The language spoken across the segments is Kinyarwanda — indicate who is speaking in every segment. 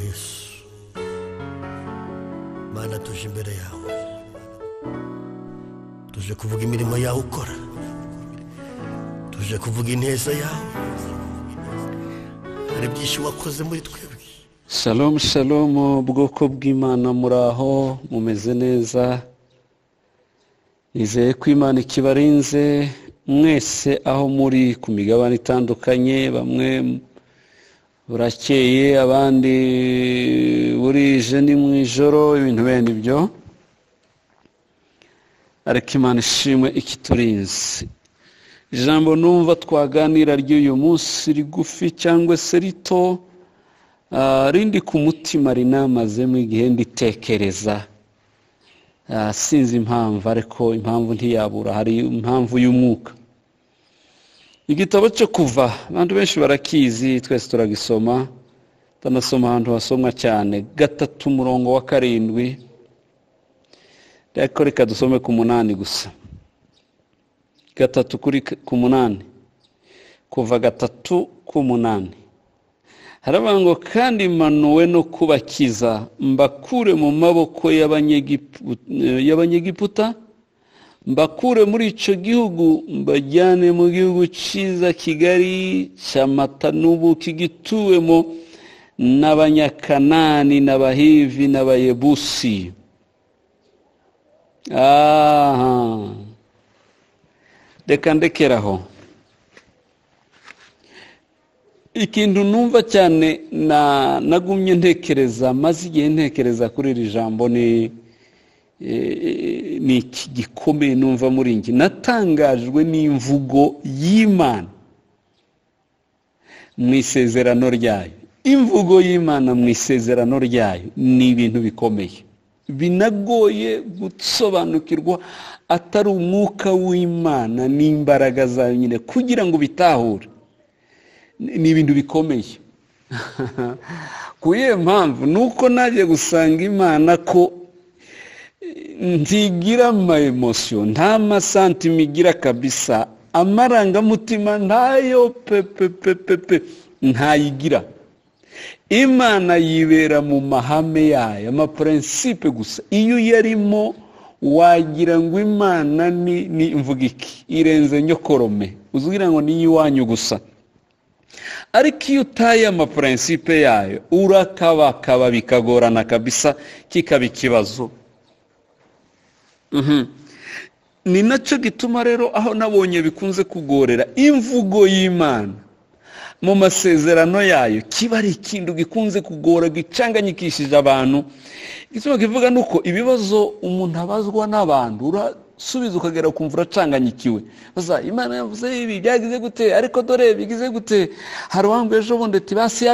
Speaker 1: Yesu Mana tuje imbere yawe tuje kuvuga imirimo yawe ukora tuje kuvuga ineza yawe hari byinshi wakoze muri twebwe.
Speaker 2: Shalom shalom bwoko bw'Imana muraho mumeze neza nizeye ko Imana ikibarinze mwese aho muri ku migabane itandukanye bamwe burakeye abandi burije ni mu ijoro ibintu bene ibyo ariko Imana ishimwe ikiturinze. Ijambo numva twaganira ry'uyu munsi rigufi cyangwa se rito rindi ku mutima rinamazemo igihe nditekereza sinzi impamvu ariko impamvu ntiyabura hari impamvu y'umwuka. Igitabo cyo kuva abantu benshi barakizi twese turagisoma tanasoma ahantu hasomwa cyane 3:7 reka reka dusome ku 8 gusa 3:8 kuva 3:8 harabango kandi imanuwe no kubakiza mbakure mu maboko y'abanyegiputa mbakure muri ico gihugu mbajyane mu gihugu ciza kigari cy'amata n'ubuki gituwemo n'abanyakanani n'abahivi n'abayebusi. Reka ndekeraho. Ikintu numva cyane nagumye ntekereza maze igihe ntekereza kuri iri jambo ni iki gikomeye numva muri njye natangajwe n'imvugo y'Imana mu isezerano ryayo. Imvugo y'Imana mu isezerano ryayo ni ibintu bikomeye binagoye gusobanukirwa atari umwuka w'Imana n'imbaraga zayo nyine kugira ngo bitahure. Ni ibintu bikomeye kuye mpamvu nuko naje gusanga Imana ko ntigira ama emotion nta masantima igira kabisa amarangamutima ntayo pepepepe ntayigira. Imana yibera mu mahame yayo ama principe gusa iyo yarimo wagira ngo Imana ni mvuga iki irenze nyokorome uzugira ngo ni iwanyu gusa ariko iyo utaye ama principe yayo urakabakaba bikagorana kabisa kikaba ikibazo. Ni nacyo gituma rero aho nabonye bikunze kugorera imvugo y'Imana mu masezerano yayo kiba ari ikintu gikunze kugora gicanganyikishije abantu. Gituma kivuga nuko ibibazo umuntu abazwa n'abantu urasubiza ukagera kumva uracanganyikiwe. Baza Imana yavuze ibi byagize gute ariko dore bigize gute hari wambwe ejo bundi ati basi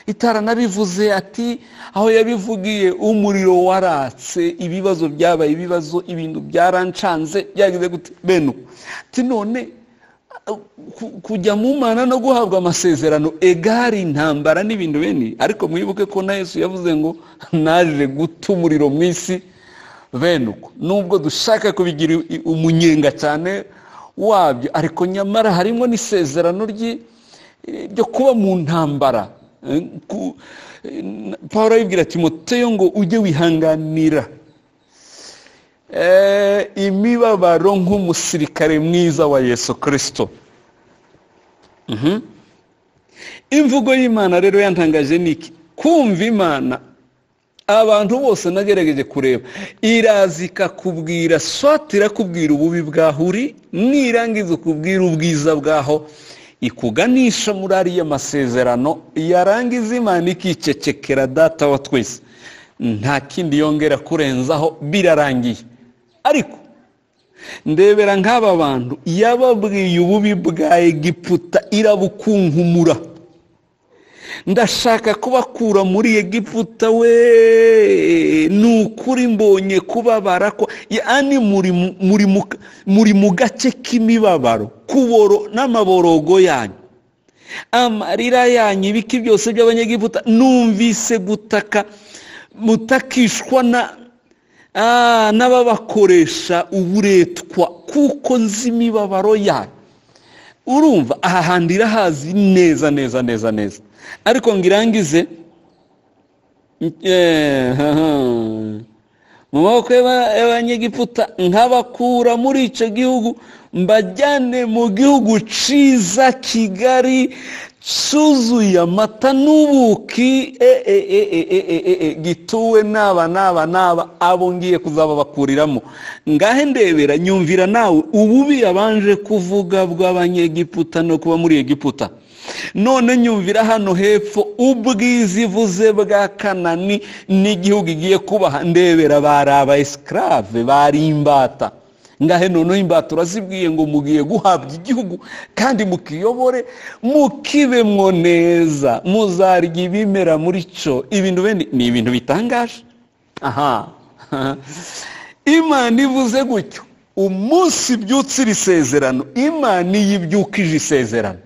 Speaker 2: itarana bivuze ati aho yabivugiye umuriro waratse ibibazo byabaye ibibazo ibintu byarancanze byagize gute beno ati none kujya mu Mana no guhabwa amasezerano egari intambara n'ibintu bene ariko mwibuke ko na Yesu yavuze ngo naje guta umuriro mu isi benuko nubwo dushaka kubigira umunyenga cyane wabyo ariko nyamara harimo n'isezerano ryo kuba mu ntambara. Paulo yibwira Timoteyo ngo ujye wihanganira imibabaro nk'umusirikare mwiza wa Yesu Kristo. Imvugo y'Imana rero yantangaje niki kumva Imana abantu bose nagerageje kureba irazika kubwira swatira kubwira ububi bwahuri nirangiza kubwira ubwiza bwaho ikuganisha muri ari y'amasezerano yarangiza Imana ikicecekera data wa twese nta kindi yongera kurenzaho birarangiye. Ariko ndebera nk'aba bantu yababwiye ububi bwa Egiputa irabukunkumura ndashaka kubakura muri Egiputa we nukuri mbonye kubabara ko yani muri mu gace k'imibabaro kuboro n'amaborogo yanyu amarira yanyu ibiki byose by'abanyegiputa numvise gutaka mutakishwa n'ababakoresha uburetwa kuko nzi imibabaro yanyu. Urumva aha handira hazi neza ariko ngirangize mu maboko y'abanyegiputa nkabakura muri icyo gihugu mbajyane mu gihugu ciza kigari cyuzuye amata n'ubuki gituwe n'aba abo ngiye kuzaba bakuriramo. Ngahe ndebera nyumvira nawe ububi abanje kuvuga bw'abanyegiputa no kuba muri Egiputa. None nyumvira hano hepfo ubwizi vuze bwa Kanani n'igihugu igiye kubaha. Ndebera bari aba esclave, bari imbata. Ngahe noneho imbata urazibwiye ngo mugiye guhabwa igihugu kandi mukiyobore mukibemwo neza, muzarya ibimera muri cyo. Ibintu bene ni ibintu bitangaje. Imana ivuze gutyo, umunsi byutsira isezerano, Imana yibyukije isezerano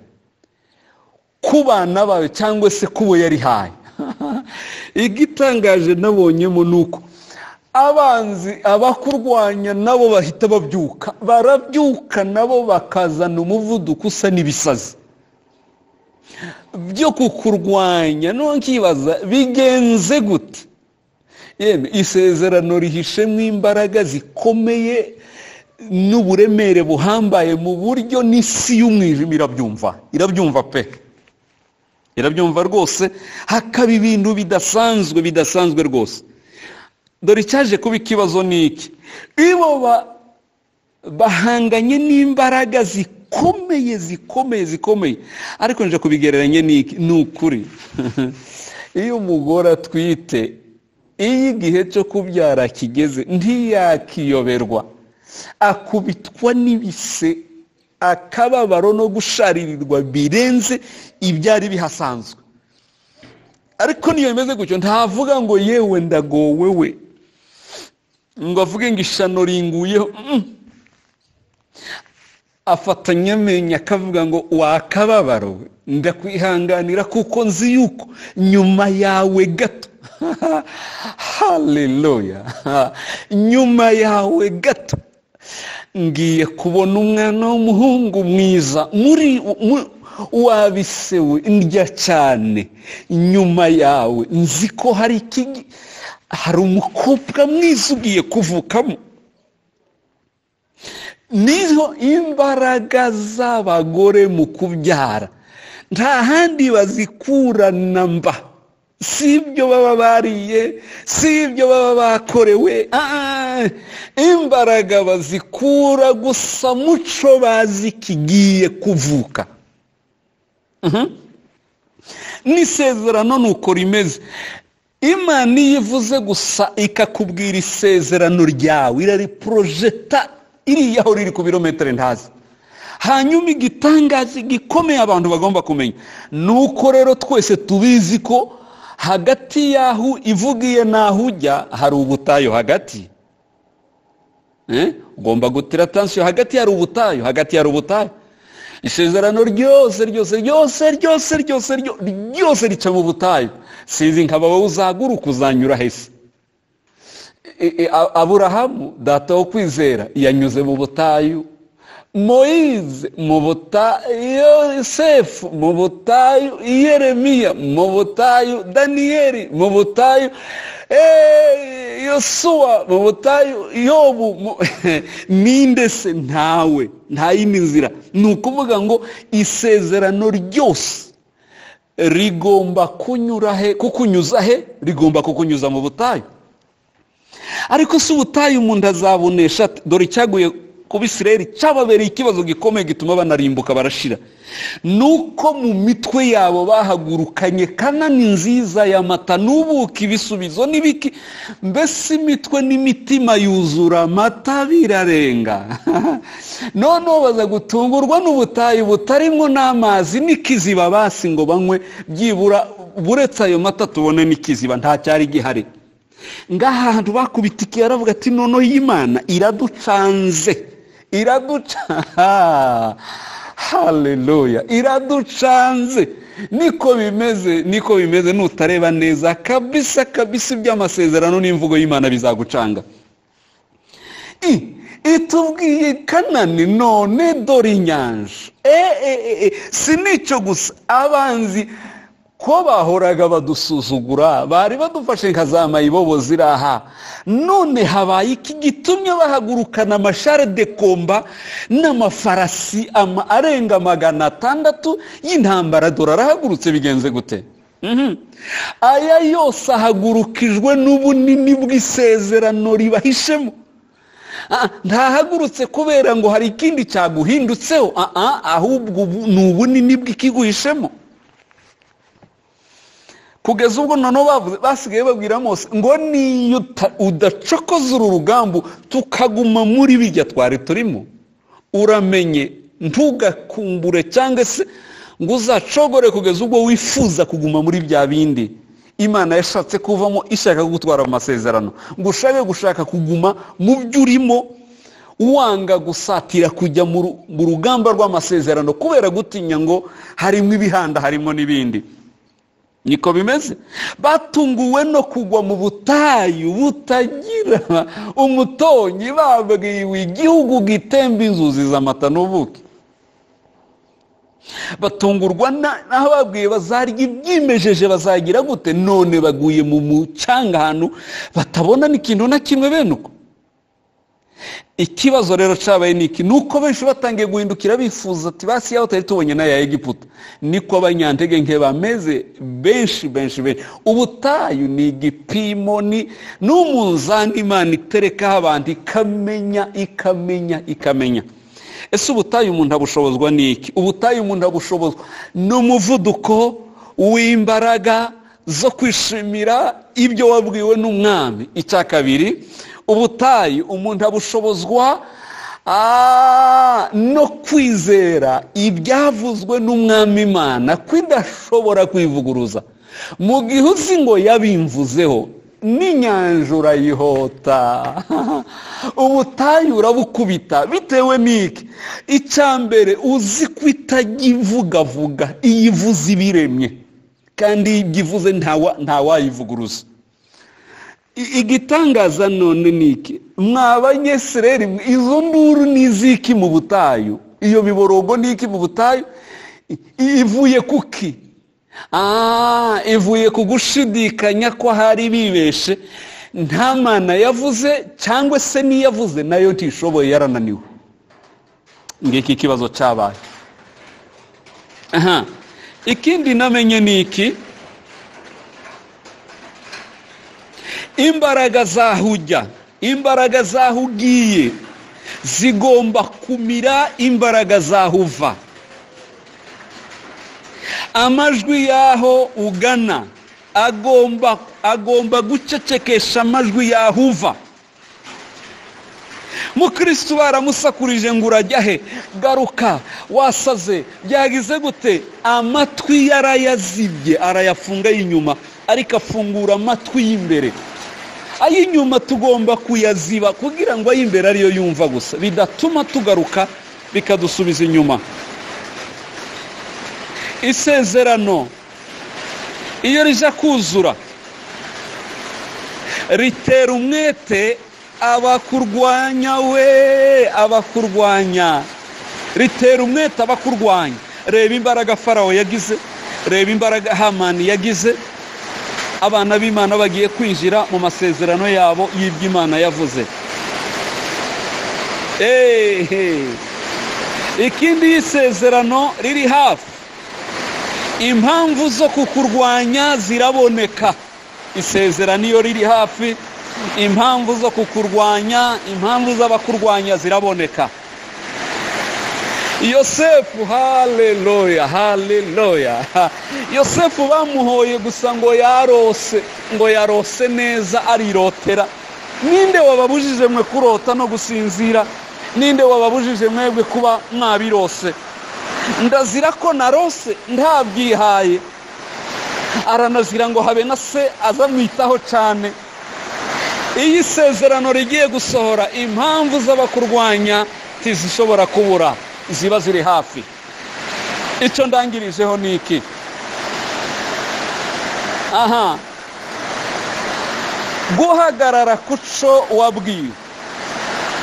Speaker 2: ku bana bawe cyangwa se kubo yari haye. Igitangaje nabonyemo nuko abanzi abakurwanya nabo bahita babyuka, barabyuka nabo bakazana umuvuduko usa n'ibisazi byo kukurwanya. Nonkibaza bigenze gute? Yeme isezerano rihishemwe imbaraga zikomeye n'uburemere buhambaye mu buryo n'isi y'umwijima irabyumva pe, irabyumva rwose. Hakaba ibintu bidasanzwe rwose. Dore icyaje kuba ikibazo niki, ibo bahanganye n'imbaraga zikomeye, ariko nje kubigereranya niki, nukuri. Iyo umugore atwite, iyo igihe cyo kubyara kigeze, ntiyakiyoberwa, akubitwa n'ibise, akababaro no gusharirirwa birenze ibyari bihasanzwe. Ariko niyo bimeze gutyo ntavuga ngo yewe ndagowe we, ngo avuge ngo ishano ringuyeho. Afatanya amenya akavuga ngo wakababaro ndakwihanganira kuko nzi yuko nyuma yawe gato haleluya, nyuma yawe gato ngiye kubona umwana w'umuhungu mwiza muri wabisewe ndya cyane. Nyuma yawe nzi ko hari umukobwa mwiza ugiye kuvukamo. Nizo imbaraga z'abagore mu kubyara, nta handi bazikura namba. Si ibyo baba bariye, si ibyo baba bakorewe, imbaraga bazikura gusa muco bazi kigiye kuvuka. N'isezerano nuko rimeze. Imana iyivuze gusa ikakubwira isezerano ryawe, irariprojeta iriya aho riri ku birometero ntazi. Hanyuma igitangaza gikomeye abantu bagomba kumenya nuko rero twese tubizi ko hagati yaho ivugiye naho ujya hari ubutayu hagati. Ugomba gutira attention, hagati hari ubutayu. Isezerano ryose rica mu butayu. Sinzi nkaba wowe uzaguruka uzanyura hese. Aburahamu data wo kwizera yanyuze mu butayu, Moize mu butayu, Yosefu mu butayu, Yeremiya mu butayu, Daniyeli mu butayu, Yosuwa mu butayu, Yobu ninde se? Ntawe, nta yindi nzira. Ni ukuvuga ngo isezerano ryose rigomba kukunyuza he? Rigomba kukunyuza mu butayu. Ariko si ubutayu umuntu azabonesha. Dore icyaguye ku Bisirayeli cyababereye ikibazo gikomeye gituma banarimbuka barashira. Nuko mu mitwe yabo bahagurukanye Kanani nziza y'amata n'ubuki, ibisubizo n'ibiki, mbese imitwe n'imitima yuzura amata birarenga. Noneho baza gutungurwa n'ubutayu butarimo n'amazi n'ikiziba basi ngo banywe byibura buretse ayo mata tubone n'ikiziba nta cyari gihari. Ngaha hantu bakubitikiye aravuga ati noneho Imana iraducanze, haleluya, iraducanze. Niko bimeze nutareba neza kabisa iby'amasezerano n'imvugo y'Imana bizagucanga. Itubwiye Kanani, none dore inyanja. Si nicyo gusa, abanzi ko bahoraga badusuzugura, bari badufashe nka za mayibobo ziraha, none habaye iki gitumye bahagurukana amashare de komba n'amafarasi arenga 600 y'intambara? Dore arahagurutse, bigenze gute? Aya yose ahagurukijwe n'ubunini bw'isezerano ribahishemo. Ntahagurutse kubera ngo hari ikindi cyaguhindutseho, ahubwo ni ubunini bw'ikiguhishemo. Kugeza ubwo noneho basigaye babwira Mose ngo niyo udacokoza uru rugambo tukaguma muri bijya twari turimo, uramenye ntugakumbure cyangwa se ngo uzacogore kugeza ubwo wifuza kuguma muri bya bindi Imana yashatse kuvamo ishaka gutwara amasezerano, ngo ushake gushaka kuguma mu byo urimo, wanga gusatira kujya mu rugamba rw'amasezerano kubera gutinya ngo harimo ibihanda, harimo n'ibindi. Niko bimeze. Batunguwe no kugwa mu butayu butagira umutonyi, babwiwe igihugu gitemba inzuzi z'amata n'ubuki. Batungurwa naho babwiye bazarya ibyimejeje, bazagira gute? None baguye mu mucanga ahantu batabona n'ikintu na kimwe bene uko. Ikibazo rero cyabaye niki, nuko benshi batangiye guhindukira bifuza ati basi yaho tari tubonye na ya Egiputa. Niko abanyantege nke bameze benshi. Ubutayu ni igipimo, ni n'umunzani Imana iterekaho abantu ikamenya. Ese ubutayu umuntu abushobozwa niki? Ubutayu umuntu abushobozwa n'umuvuduko w'imbaraga zo kwishimira ibyo wabwiwe n'umwami. Icya kabiri, ubutayu umuntu abushobozwa no kwizera ibyavuzwe n'umwami Imana ko idashobora kwivuguruza. Mu gihe uzi ngo yabimvuzeho, n'inyanja urayihota, ubutayu urabukubita. Bitewe n'iki? Icya mbere, uzi ko itagivugavuga, iyivuze ibiremye, kandi ibyivuze ntawayivuguruza. Igitangaza none niki, mw'Abanyesirayeli, izo nduru niziki mu butayu, iyo miborogo niki mu butayu? Ivuye kuki? Ivuye ku gushidikanya ko hari bibeshe, nta Mana yavuze, cyangwa se niyavuze nayo ntishoboye, yarananiwe. Ngiki kibazo cyabaye. Ikindi namenye niki, imbaraga zahugiye zigomba kumira imbaraga zahuva. Amajwi yaho ugana agomba gucecekesha amajwi yahuva. Mukristo baramusakurije ngo urajya he, garuka, wasaze, byagize gute? Amatwi yarayazibye, arayafunga y'inyuma, ariko afungura amatwi y'imbere. Ay'inyuma tugomba kuyaziba kugira ngo ay'imbere ariyo yumva gusa, bidatuma tugaruka bikadusubiza inyuma. Isezerano iyo rija kuzura ritera umwete abakurwanya, ritera umwete abakurwanya. Reba imbaraga Farawo yagize, reba imbaraga Hamani yagize. Abana b'Imana bagiye kwinjira mu masezerano yabo y'iby'Imana yavuze. Ikindi y'isezerano riri hafi, impamvu zo kukurwanya ziraboneka. Isezerano iyo riri hafi, impamvu zo kukurwanya, impamvu z'abakurwanya ziraboneka. Yosefu, haleluya. Yosefu bamuhoye gusa ngo yarose neza, arirotera. Ninde wababujije mwe kurota no gusinzira? Ninde wababujije mwebwe kuba mwabirose? Ndazira ko narose ntabyihaye, aranazira ngo habe na se azamwitaho cyane. Iyi sezerano rigiye gusohora, impamvu z'abakurwanya tizishobora kubura, ziba ziri hafi. Icyo ndangirijeho niki, guhagarara kuco wabwiwe,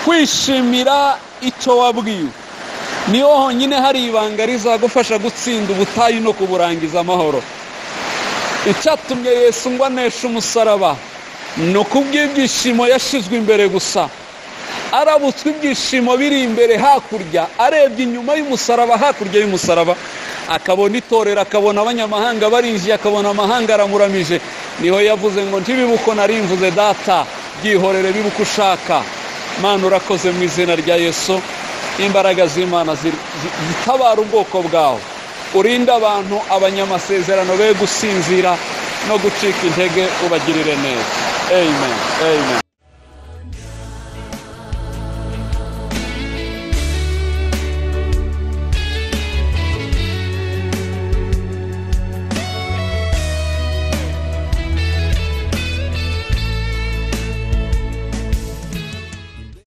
Speaker 2: kwishimira icyo wabwiwe, niho honyine hari ibanga rizagufasha gutsinda ubutayu no kuburangiza amahoro. icyatumye Yesu ngo aneshe umusaraba ni ukubw'ibyishimo yashizwe imbere gusa. Arabutswe ibyishimo biri imbere hakurya, arebye inyuma y'umusaraba, hakurya y'umusaraba, akabona itorero, akabona abanyamahanga barinjiye, akabona amahanga aramuramije. Niho yavuze ngo ntibibuko nari mvuze data, byihorere bibuko ushaka. Mana urakoze mu izina rya Yesu. Imbaraga z'Imana zitabara ubwoko bwawe, urinda abantu abanyamasezerano be gusinzira no gucika intege, ubagirire neza. Amen. Amen.